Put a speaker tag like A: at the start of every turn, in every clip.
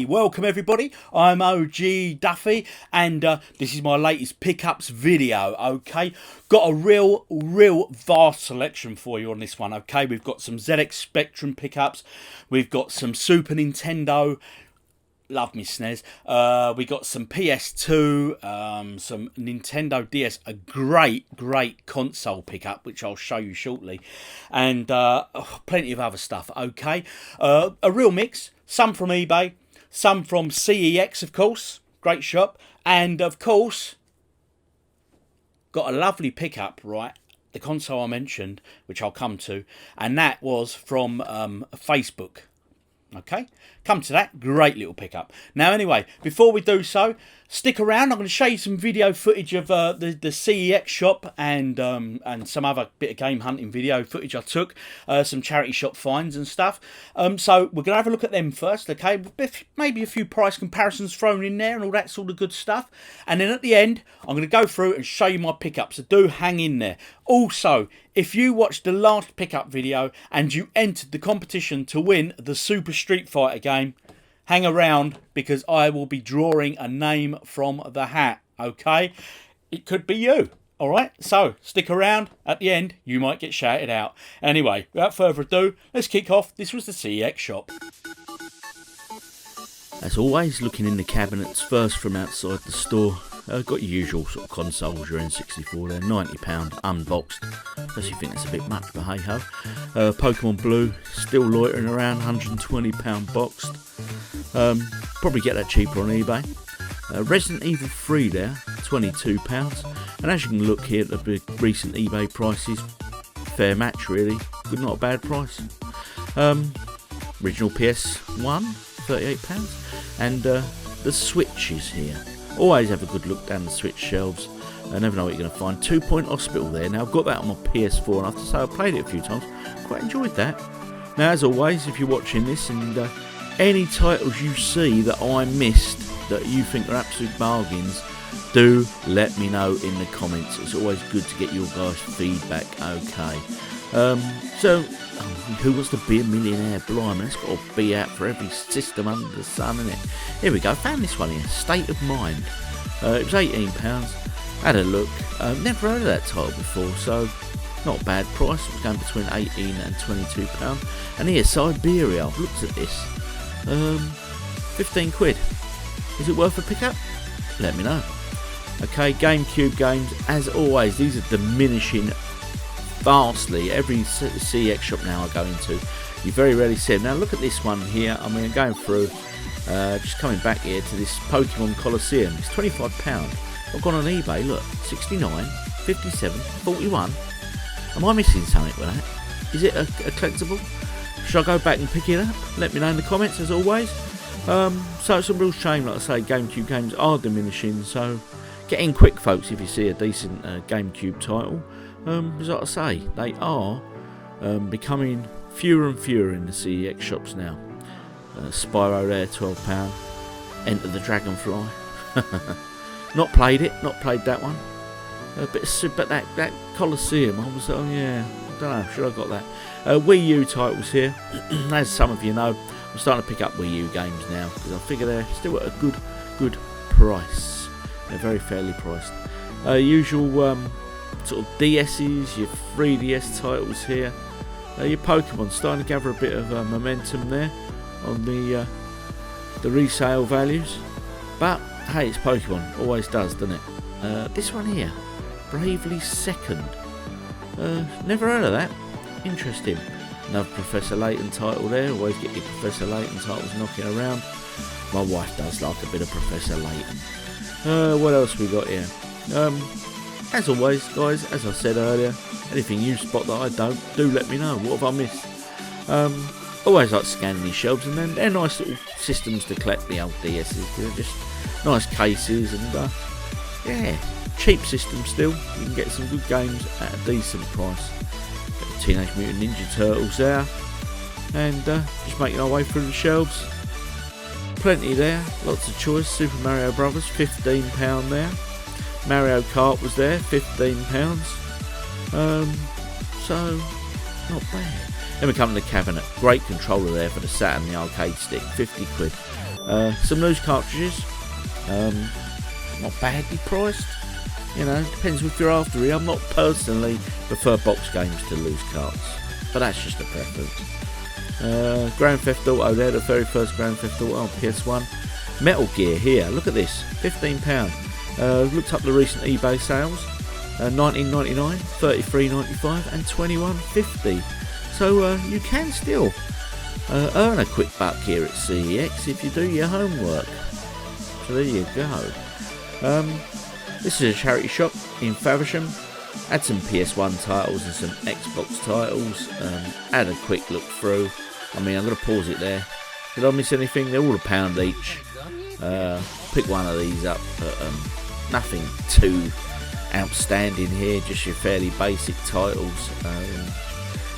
A: welcome everybody. I'm OGDuffy and this is my latest pickups video, okay? Got a real vast selection for you on this one, okay? We've got some ZX Spectrum pickups, we've got some Super Nintendo, love me SNES, we got some PS2, some Nintendo DS, a great console pickup which I'll show you shortly, and plenty of other stuff, okay? A real mix, some from eBay, some from CEX, of course, great shop, and of course got a lovely pickup, right, the console I mentioned, which I'll come to, and that was from Facebook. Okay, come to that, great little pickup. Now anyway, before we do so, stick around. I'm going to show you some video footage of the CEX shop and some other bit of game hunting video footage I took, some charity shop finds and stuff. So we're going to have a look at them first, okay? Maybe a few price comparisons thrown in there and all that sort of good stuff. And then at the end, I'm going to go through and show you my pickups, so do hang in there. Also, if you watched the last pickup video and you entered the competition to win the Super Street Fighter game, hang around because I will be drawing a name from the hat, okay? It could be you, alright? So, stick around. At the end, you might get shouted out. Anyway, without further ado, let's kick off. This was the CEX shop. As always, looking in the cabinets first from outside the store. Got your usual sort of consoles, your N64 there, £90 unboxed. Unless you think it's a bit much, but hey ho. Pokemon Blue, still loitering around, £120 boxed. Probably get that cheaper on eBay. Resident Evil 3 there, £22. And as you can look here at the big recent eBay prices, fair match really, good, not a bad price. Original PS1, £38. And the Switch is here. Always have a good look down the Switch shelves. I never know what you're going to find. 2 Point Hospital there. Now I've got that on my PS4 and I have to say I played it a few times. Quite enjoyed that. Now as always, if you're watching this and any titles you see that I missed that you think are absolute bargains, do let me know in the comments. It's always good to get your guys' feedback, okay? Who wants to be a millionaire? Blimey, it's got to be out for every system under the sun, isn't it? Here we go, found this one here, State of Mind. It was £18, had a look, never heard of that title before, so not a bad price. It was going between £18 and £22. And here, Siberia, I've looked at this, 15 quid. Is it worth a pickup? Let me know. Okay, GameCube games, as always, these are diminishing vastly. Every CEX shop now I go into, you very rarely see them. Now look at this one here. I mean, I'm going through, just coming back here to this Pokemon Colosseum. It's £25. I've gone on eBay, look, 69, 57, 41. Am I missing something with that? Is it a collectible? Should I go back and pick it up? Let me know in the comments as always. So it's a real shame, like I say, GameCube games are diminishing, so get in quick folks if you see a decent GameCube title. As like I say, they are becoming fewer and fewer in the CEX shops now. Spyro there, £12. Enter the Dragonfly. Not played that one. But that Colosseum, I was, oh yeah, I don't know, should I have got that? Wii U titles here. As some of you know, I'm starting to pick up Wii U games now because I figure they're still at a good price. They're very fairly priced. Usual sort of DS's, your 3DS titles here. Your Pokemon starting to gather a bit of momentum there on the resale values. But hey, it's Pokemon, always does, doesn't it? This one here, Bravely Second. Never heard of that. Interesting. Another Professor Layton title there. Always get your Professor Layton titles knocking around. My wife does like a bit of Professor Layton. What else we got here? As always, guys, as I said earlier, anything you spot that I don't, do let me know. What have I missed? Always like scanning these shelves, and then they're nice little systems to collect the old DS's. They're just nice cases, and yeah, cheap system still. You can get some good games at a decent price. Got the Teenage Mutant Ninja Turtles there, and just making our way through the shelves. Plenty there, lots of choice. Super Mario Brothers, £15 there. Mario Kart was there, £15. So not bad. Then we come to the cabinet. Great controller there for the Saturn, the arcade stick, 50 quid. Some loose cartridges, not badly priced. You know, depends if you're after it. I'm not personally prefer box games to loose carts, but that's just a preference. Grand Theft Auto there, the very first Grand Theft Auto on PS1. Metal Gear here, look at this, £15. Looked up the recent eBay sales, $19.99, $33.95 and $21.50. So you can still earn a quick buck here at CEX if you do your homework. So there you go. This is a charity shop in Faversham. Had some PS1 titles and some Xbox titles. Had a quick look through. I mean, I'm going to pause it there. Did I miss anything? They're all £1 each. Pick one of these up, but nothing too outstanding here. Just your fairly basic titles.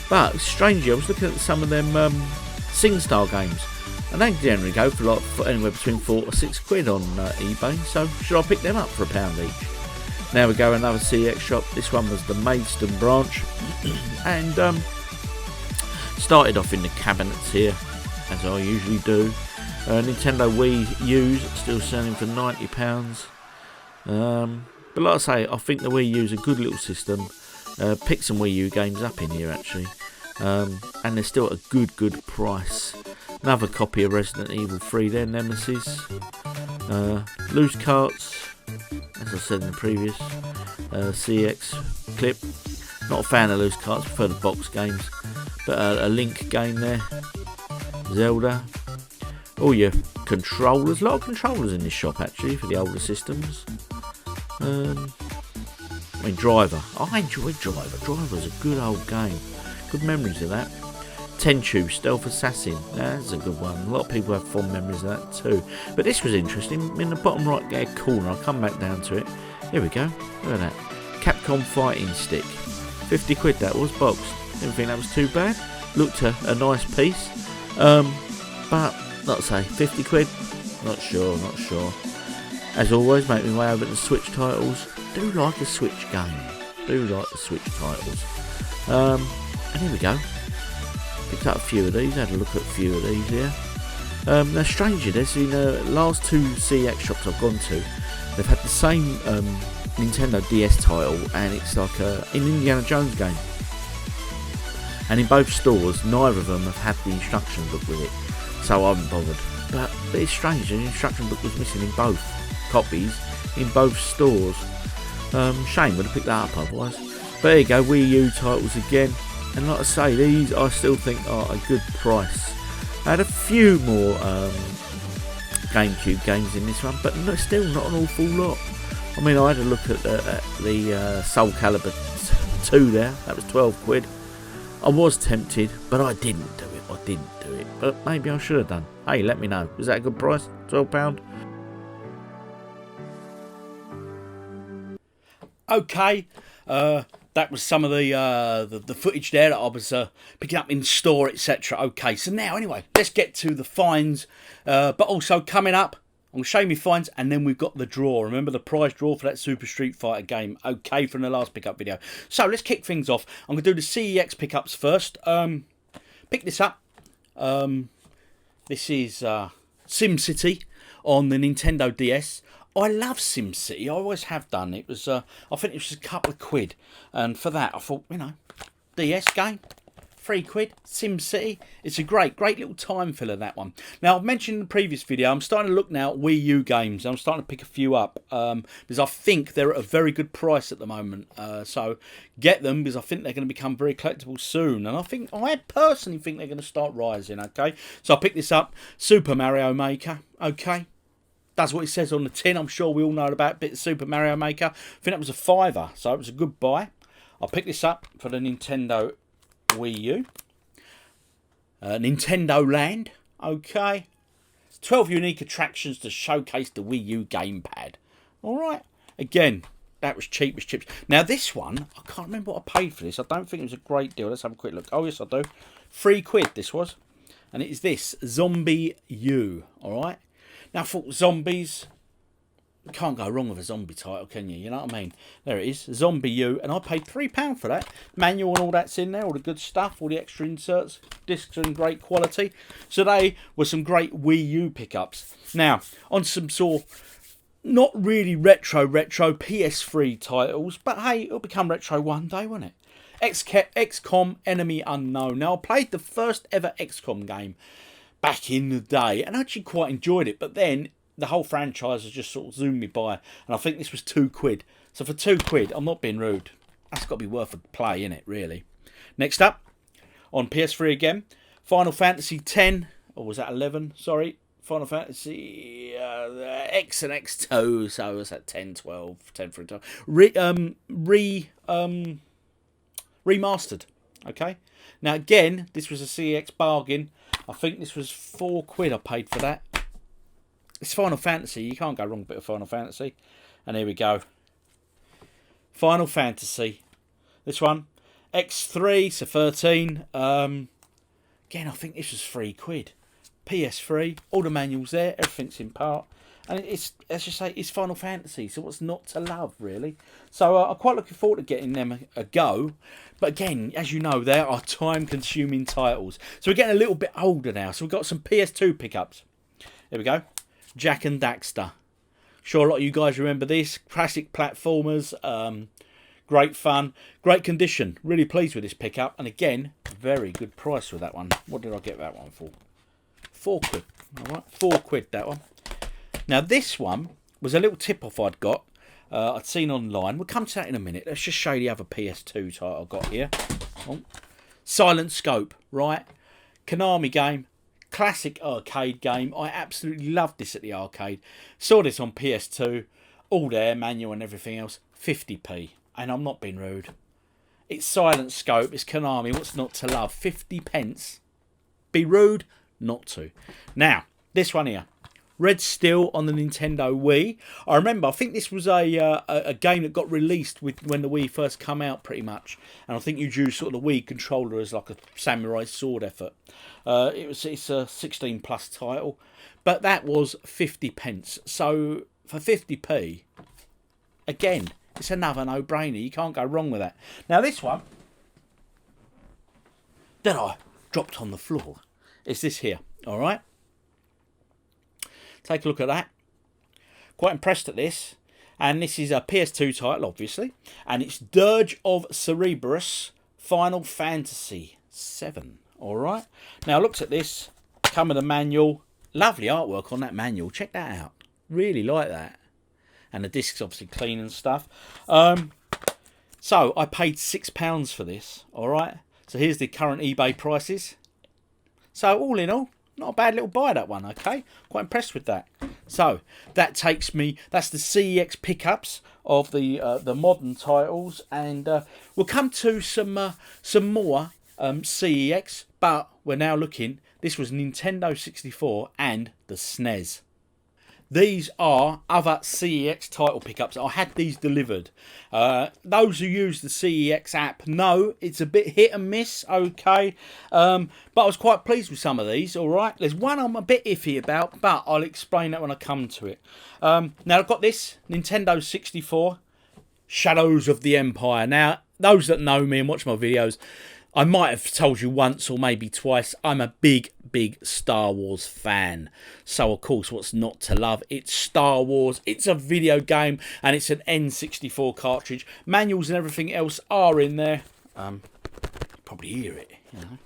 A: But strangely, I was looking at some of them SingStar games, and they generally go for like anywhere between £4 or £6 on eBay. So should I pick them up for £1 each? Now we go another CX shop. This one was the Maidstone branch, and started off in the cabinets here, as I usually do. Nintendo Wii U's still selling for £90. But like I say, I think the Wii U's a good little system. Picked some Wii U games up in here actually, and they're still at a good price. Another copy of Resident Evil 3 there, Nemesis. Loose carts, as I said in the previous CX clip. Not a fan of loose carts, prefer the box games. But a Link game there. Zelda. All your controllers, a lot of controllers in this shop actually for the older systems. I mean, Driver. I enjoyed Driver. Driver was a good old game. Good memories of that. Tenchu, Stealth Assassin. That's a good one. A lot of people have fond memories of that too. But this was interesting. In the bottom right hand corner, I'll come back down to it. Here we go. Look at that. Capcom Fighting Stick. £50 that was, boxed. Didn't think that was too bad. Looked a nice piece. But, like I say, £50? Not sure. As always, make my way over to the Switch titles. Do like a Switch game. Do like the Switch titles. And here we go. Picked up a few of these. Had a look at a few of these here. Now, strangely, there's in the last two CX shops I've gone to, they've had the same Nintendo DS title, and it's like an Indiana Jones game. And in both stores, neither of them have had the instruction book with it, so I haven't bothered. But it's strange, the instruction book was missing in both copies, in both stores. Shame, would have picked that up otherwise. But there you go, Wii U titles again. And like I say, these I still think are a good price. I had a few more GameCube games in this one, but still not an awful lot. I mean, I had a look at the Soul Calibur 2 there. That was £12. I was tempted, but I didn't do it. But maybe I should have done. Hey, let me know. Is that a good price? £12? Okay. That was some of the footage there that I was picking up in store, etc. Okay, so now anyway, let's get to the finds. But also coming up, I'm going to show you my finds, and then we've got the draw. Remember the prize draw for that Super Street Fighter game, okay, from the last pickup video. So let's kick things off. I'm going to do the CEX pickups first. Pick this up. This is SimCity on the Nintendo DS. I love SimCity, I always have done. It was, I think it was just a couple of quid, and for that I thought, you know, DS game, £3, SimCity. It's a great little time filler, that one. Now, I've mentioned in the previous video, I'm starting to look now at Wii U games. I'm starting to pick a few up, because I think they're at a very good price at the moment. So get them, because I think they're going to become very collectible soon, and I personally think they're going to start rising, okay? So I picked this up, Super Mario Maker, okay? That's what it says on the tin. I'm sure we all know about a bit of Super Mario Maker. I think that was a £5, so it was a good buy. I'll pick this up for the Nintendo Wii U. Nintendo Land. Okay. 12 unique attractions to showcase the Wii U gamepad. Alright. Again, that was cheap as chips. Now this one, I can't remember what I paid for this. I don't think it was a great deal. Let's have a quick look. Oh yes, I do. £3 this was. And it is this. Zombie U. Alright. Now, I thought zombies, can't go wrong with a zombie title, can you? You know what I mean? There it is, Zombie U, and I paid £3 for that. Manual and all that's in there, all the good stuff, all the extra inserts. Discs are in great quality. So they were some great Wii U pickups. Now, on some sort of not really retro PS3 titles, but hey, it'll become retro one day, won't it? XCOM Enemy Unknown. Now, I played the first ever XCOM game back in the day, and I actually quite enjoyed it, but then the whole franchise has just sort of zoomed me by, and I think this was £2. So for £2, I'm not being rude, that's got to be worth a play, innit, really. Next up, on PS3 again, Final Fantasy X, or was that 11? Sorry, Final Fantasy X and X2, so was that 10, 12, 10 for 12. Remastered, okay? Now again, this was a CEX bargain. I think this was £4 I paid for that. It's Final Fantasy. You can't go wrong with a bit of Final Fantasy. And here we go. Final Fantasy. This one. X3, so 13. Again, I think this was £3. PS3. All the manuals there. Everything's in part. And it's, as you say, it's Final Fantasy. So what's not to love, really? So I'm quite looking forward to getting them a go. But again, as you know, they are time-consuming titles. So we're getting a little bit older now. So we've got some PS2 pickups. There we go. Jak and Daxter. Sure, a lot of you guys remember this. Classic platformers. Great fun. Great condition. Really pleased with this pickup. And again, very good price with that one. What did I get that one for? £4. Alright, £4 that one. Now this one was a little tip-off I'd got. I'd seen online. We'll come to that in a minute. Let's just show you the other PS2 title I've got here. Oh. Silent Scope, right? Konami game. Classic arcade game. I absolutely loved this at the arcade. Saw this on PS2. All there, manual and everything else. 50p. And I'm not being rude. It's Silent Scope. It's Konami. What's not to love? 50p. Be rude? Not to. Now, this one here. Red Steel on the Nintendo Wii. I remember, I think this was a game that got released when the Wii first came out, pretty much. And I think you use sort of the Wii controller as like a samurai sword effort. It's a 16 plus title, but that was 50p. So for 50p, again, it's another no-brainer. You can't go wrong with that. Now this one that I dropped on the floor is this here. All right. Take a look at that. Quite impressed at this. And this is a PS2 title, obviously. And it's Dirge of Cerberus Final Fantasy 7. Alright. Now, I looked at this. Come with a manual. Lovely artwork on that manual. Check that out. Really like that. And the disc's obviously clean and stuff. So, I paid £6 for this. Alright. So, here's the current eBay prices. So, all in all, not a bad little buy, that one, okay? Quite impressed with that. So, that takes me... That's the CEX pickups of the modern titles. And we'll come to some more CEX. But we're now looking... This was Nintendo 64 and the SNES. These are other CEX title pickups. I had these delivered. Those who use the CEX app know it's a bit hit and miss, okay? But I was quite pleased with some of these, all right? There's one I'm a bit iffy about, but I'll explain that when I come to it. Now, I've got this Nintendo 64, Shadows of the Empire. Now, those that know me and watch my videos, I might have told you once or maybe twice, I'm a big Star Wars fan. So, of course, what's not to love? It's Star Wars, it's a video game, and it's an N64 cartridge. Manuals and everything else are in there. Probably hear it, you know.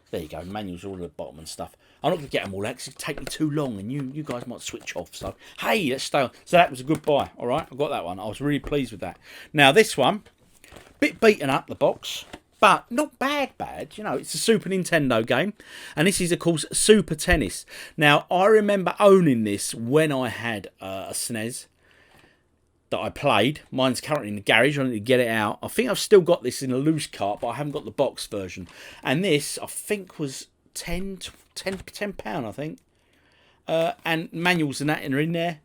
A: There you go, manuals all at the bottom and stuff. I'm not going to get them all out because it'd take me too long and you guys might switch off. So, hey, let's stay on. So that was a good buy, all right? I got that one. I was really pleased with that. Now, this one, bit beaten up, the box. But not bad, you know, it's a Super Nintendo game. And this is, of course, Super Tennis. Now, I remember owning this when I had a SNES that I played. Mine's currently in the garage. I need to get it out. I think I've still got this in a loose cart, but I haven't got the box version. And this, I think, was £10, I think. And manuals and that are in there.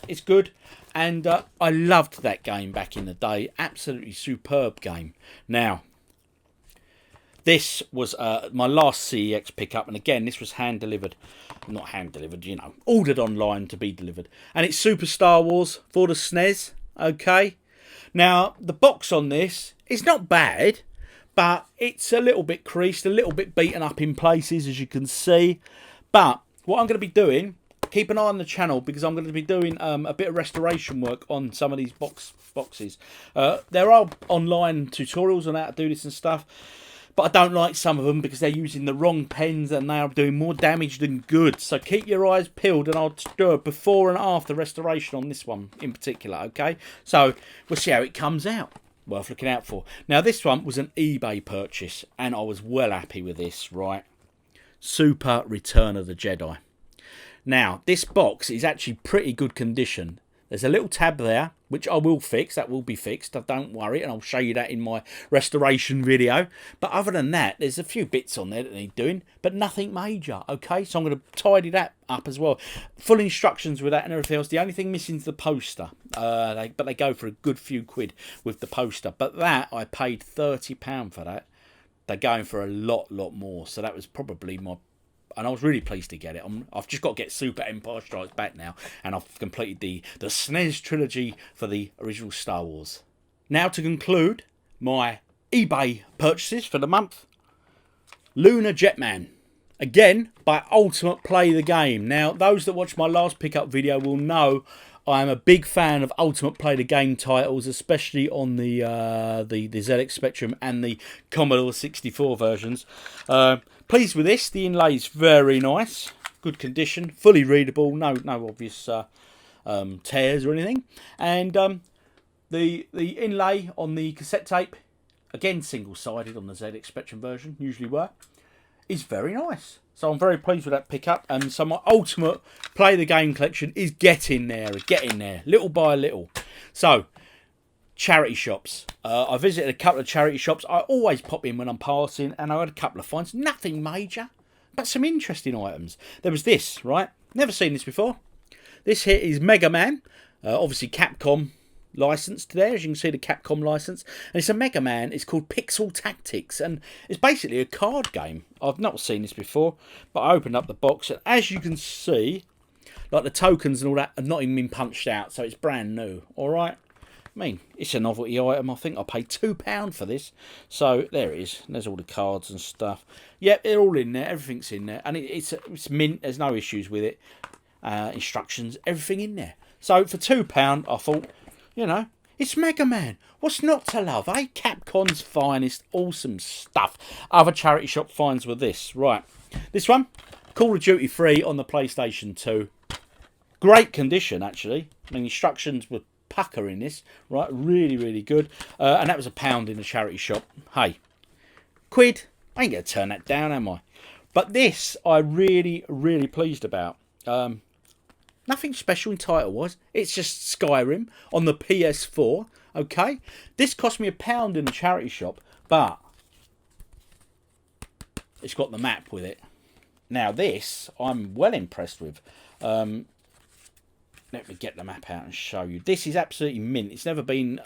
A: It's good. And I loved that game back in the day. Absolutely superb game. Now, This was my last CEX pickup, and again, this was hand delivered. Not hand delivered, you know, ordered online to be delivered. And it's Super Star Wars for the SNES, okay? Now, the box on this is not bad, but it's a little bit creased, a little bit beaten up in places, as you can see. But what I'm going to be doing, keep an eye on the channel, because I'm going to be doing a bit of restoration work on some of these boxes. There are online tutorials on how to do this and stuff, but I don't like some of them because they're using the wrong pens and they are doing more damage than good. So keep your eyes peeled, and I'll do a before and after restoration on this one in particular, okay? So we'll see how it comes out. Worth looking out for. Now, this one was an eBay purchase, and I was well happy with this, right? Super Return of the Jedi. Now, this box is actually pretty good condition. There's a little tab there, which I will fix. That will be fixed. Don't worry, and I'll show you that in my restoration video. But other than that, there's a few bits on there that need doing, but nothing major, okay? So I'm going to tidy that up as well. Full instructions with that and everything else. The only thing missing is the poster. But they go for a good few quid with the poster. But that, I paid £30 for that. They're going for a lot more. So that was probably my... And I was really pleased to get it. I've just got to get Super Empire Strikes Back now. And I've completed the SNES trilogy for the original Star Wars. Now to conclude my eBay purchases for the month. Lunar Jetman. Again, by Ultimate Play the Game. Now, those that watched my last pickup video will know I am a big fan of Ultimate Play the Game titles, especially on the ZX Spectrum and the Commodore 64 versions. Pleased with this. The inlay is very nice, good condition, fully readable, no obvious tears or anything. And the inlay on the cassette tape, again single-sided on the ZX Spectrum version, usually were, is very nice. So I'm very pleased with that pickup, and so my Ultimate Play the Game collection is getting there, little by little. So, charity shops. I visited a couple of charity shops. I always pop in when I'm passing, and I had a couple of finds. Nothing major, but some interesting items. There was this, right? Never seen this before. This here is Mega Man. Obviously Capcom licensed there, as you can see, the Capcom license. And it's a Mega Man. It's called Pixel Tactics, and it's basically a card game. I've not seen this before, but I opened up the box, and as you can see, like the tokens and all that have not even been punched out, so it's brand new. All right. I mean, it's a novelty item. I think I paid £2 for this. So there it is. There's all the cards and stuff. Yep, they're all in there. Everything's in there. And it's mint. There's no issues with it. Instructions, everything in there. So for £2, I thought, you know, it's Mega Man. What's not to love, eh? Capcom's finest. Awesome stuff. Other charity shop finds were this. Right. This one, Call of Duty 3 on the PlayStation 2. Great condition, actually. I mean, instructions were pucker in this, right? Really good. And that was £1 in the charity shop. Hey, quid, I ain't gonna turn that down, am I? But this I really pleased about. Nothing special in title wise. It's just Skyrim on the PS4. Okay, this cost me £1 in the charity shop, but it's got the map with it. Now this I'm well impressed with. Let me get the map out and show you. This is absolutely mint. It's never been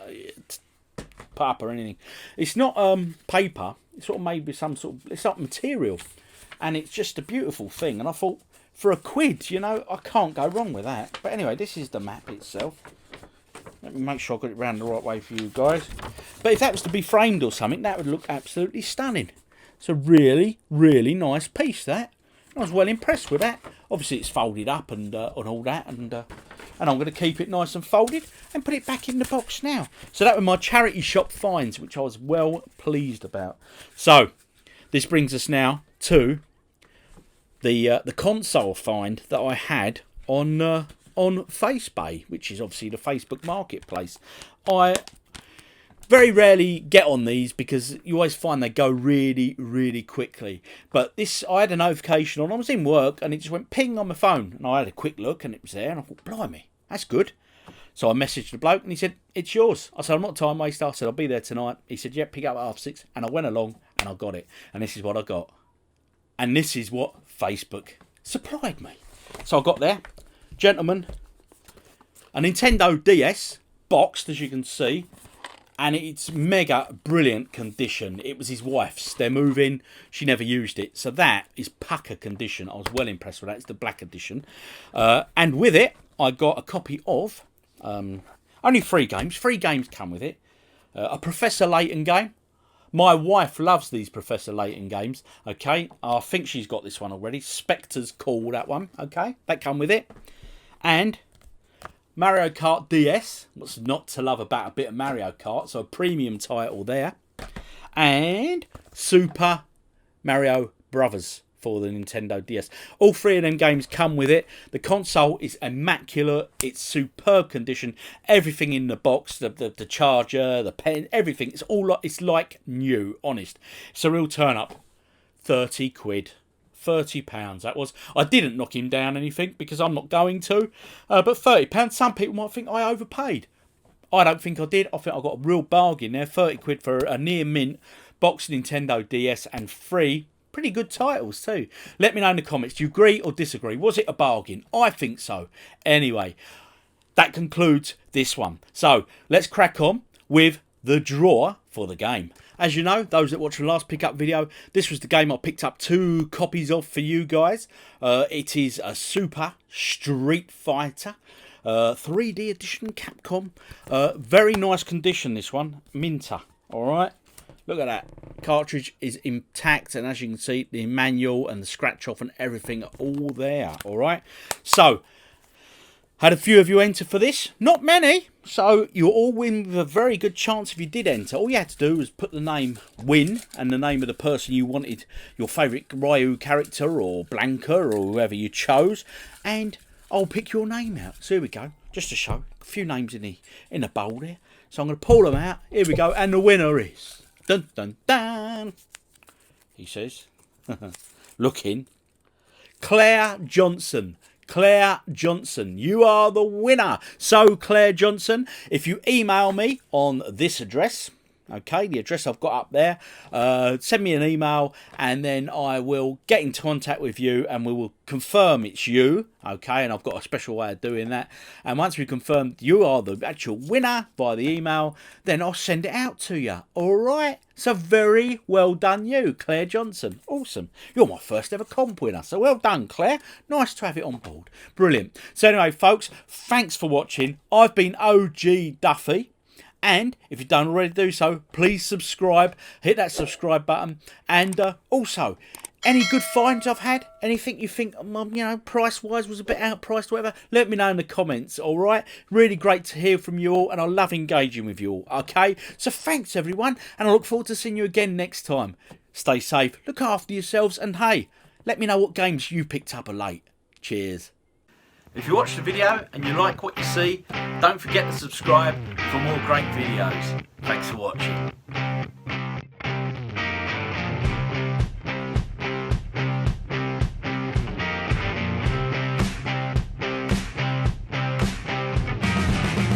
A: put up or anything. It's not paper. It's sort of made with some sort of... It's not material. And it's just a beautiful thing. And I thought, for £1, you know, I can't go wrong with that. But anyway, this is the map itself. Let me make sure I got it round the right way for you guys. But if that was to be framed or something, that would look absolutely stunning. It's a really nice piece, that. I was well impressed with that. Obviously, it's folded up and all that, and I'm going to keep it nice and folded and put it back in the box now. So that were my charity shop finds, which I was well pleased about. So this brings us now to the console find that I had on FaceBay, which is obviously the Facebook Marketplace. I very rarely get on these because you always find they go really quickly. But this, I had a notification on. I was in work and it just went ping on my phone. And I had a quick look and it was there. And I thought, blimey, that's good. So I messaged the bloke and he said, it's yours. I said, I'm not a time waster. I said, I'll be there tonight. He said, yeah, pick up at 6:30. And I went along and I got it. And this is what I got. And this is what Facebook supplied me. So I got there. Gentlemen, a Nintendo DS, boxed as you can see. and it's mega brilliant condition. It was his wife's. They're moving. She never used it. So that is pucker condition. I was well impressed with that. It's the black edition. And with it, I got a copy of only 3 games. 3 games come with it. A Professor Layton game. My wife loves these Professor Layton games. Okay, I think she's got this one already. Spectre's Call, that one. Okay, that come with it. And Mario Kart DS. What's not to love about a bit of Mario Kart? So a premium title there. And Super Mario Brothers for the Nintendo DS. All 3 of them games come with it. The console is immaculate. It's superb condition. Everything in the box, the charger, the pen, everything. It's like new, honest. It's a real turn up. 30 quid. £30 that was. I didn't knock him down anything because I'm not going to. But £30, some people might think I overpaid. I don't think I did. I think I got a real bargain there. 30 quid for a near mint boxed Nintendo DS and 3 pretty good titles too. Let me know in the comments. Do you agree or disagree? Was it a bargain? I think so. Anyway, that concludes this one. So let's crack on with the draw for the game. As you know, those that watched the last pickup video, this was the game I picked up 2 copies of for you guys. It is a Super Street Fighter 3D edition Capcom. Very nice condition, this one. Minter. Alright. Look at that. Cartridge is intact, and as you can see, the manual and the scratch off and everything are all there. Alright. So, had a few of you enter for this. Not many. So, you'll all win with a very good chance if you did enter. All you had to do was put the name win and the name of the person you wanted, your favourite Ryu character or Blanca or whoever you chose, and I'll pick your name out. So here we go. Just to show a few names in the bowl there. So I'm going to pull them out. Here we go. And the winner is... Dun, dun, dun. He says, looking, Claire Johnson. Claire Johnson, you are the winner. So, Claire Johnson, if you email me on this address, okay, the address I've got up there, send me an email and then I will get in contact with you and we will confirm it's you, okay, and I've got a special way of doing that. And once we confirm you are the actual winner by the email, then I'll send it out to you, alright? So very well done you, Claire Johnson. Awesome. You're my first ever comp winner, so well done, Claire. Nice to have it on board. Brilliant. So anyway, folks, thanks for watching. I've been OGDuffy. And if you don't already do so, please subscribe. Hit that subscribe button. And also, any good finds I've had? Anything you think, you know, price-wise was a bit outpriced or whatever? Let me know in the comments, alright? Really great to hear from you all, and I love engaging with you all, okay? So thanks, everyone, and I look forward to seeing you again next time. Stay safe, look after yourselves, and hey, let me know what games you picked up of late. Cheers. If you watched the video and you like what you see, don't forget to subscribe for more great videos. Thanks for watching.